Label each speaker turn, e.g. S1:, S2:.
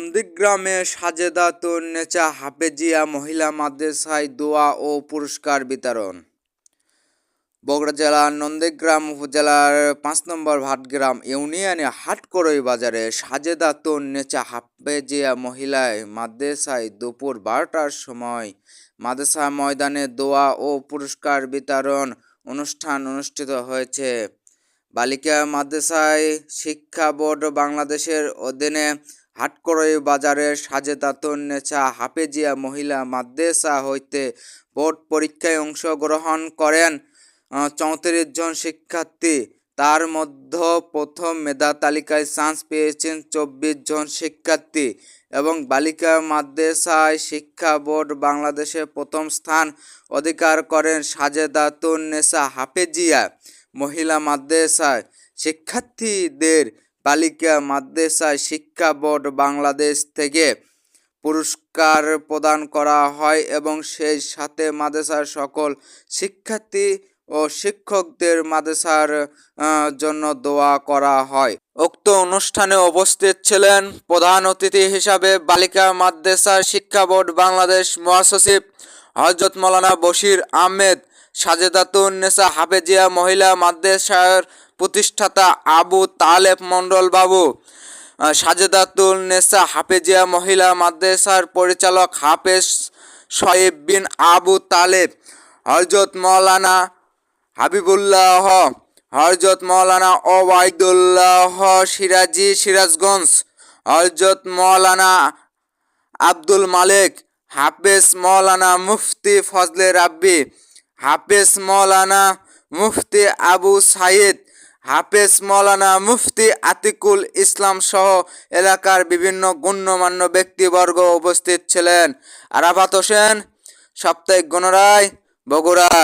S1: নন্দীগ্রামে সাজেদাতুন্নেছা হাফেজিয়া মহিলা মাদ্রাসায় দোয়া ও পুরস্কার বিতরণ। বগুড়া জেলার নন্দীগ্রাম উপজেলার ৫ নম্বর ভাটগ্রাম ইউনিয়নে হাটকড়ই বাজারে সাজেদাতুন্নেছা হাফেজিয়া মহিলা মাদ্রাসায় দুপুর ১২টার সময় মাদ্রাসা ময়দানে দোয়া ও পুরস্কার বিতরণ অনুষ্ঠান অনুষ্ঠিত হয়েছে। বালিকা মাদ্রাসায় শিক্ষা বোর্ড বাংলাদেশের অধীনে হাটকড়ই বাজারের সাজেদাতুন্নেছা হাফেজিয়া মহিলা মাদ্রাসা হইতে বোর্ড পরীক্ষায় অংশগ্রহণ করেন ৩৪ জন শিক্ষার্থী। তার মধ্যে প্রথম মেধা তালিকায় চান্স পেয়েছেন ২৪ জন শিক্ষার্থী এবং বালিকা মাদ্রাসায় শিক্ষা বোর্ড বাংলাদেশে প্রথম স্থান অধিকার করেন সাজেদাতুন্নেছা হাফেজিয়া মহিলা মাদ্রাসায় শিক্ষার্থীদের বালিকা মাদ্রাসায় শিক্ষা বোর্ড বাংলাদেশ থেকে পুরস্কার প্রদান করা হয় এবং সেই সাথে মাদ্রাসার সকল শিক্ষার্থী ও শিক্ষকদের মাদ্রাসার জন্য দোয়া করা হয়। উক্ত অনুষ্ঠানে উপস্থিত ছিলেন প্রধান অতিথি হিসাবে বালিকা মাদ্রাসার শিক্ষা বোর্ড বাংলাদেশ মহাসচিব হযরত মাওলানা বশির আহমেদ, সাজেদাতুন্নেছা হাফেজিয়া মহিলা মাদ্রাসার প্রতিষ্ঠাতা আবু তালেব মন্ডল বাবু, সাজেদাতুন্নেছা হাফেজিয়া মহিলা মাদ্রাসার পরিচালক হাফেজ সয়ীব বিন আবু তালেব, হযরত মাওলানা হাবিবুল্লাহ, হযরত মাওলানা ওবায়দুল্লাহ সিরাজি সিরাজগঞ্জ, হযরত মাওলানা আব্দুল মালেক, হাফেজ মাওলানা মুফতি ফজলে রাব্বি, হাফেজ মাওলানা মুফতি আবু সাইদ, হাফেজ মাওলানা মুফতি আতিকুল ইসলাম সহ এলাকার বিভিন্ন গণ্যমান্য ব্যক্তিবর্গ উপস্থিত ছিলেন। আরাফাত হোসেন, সাপ্তাহিক গণরায়, বগুড়া।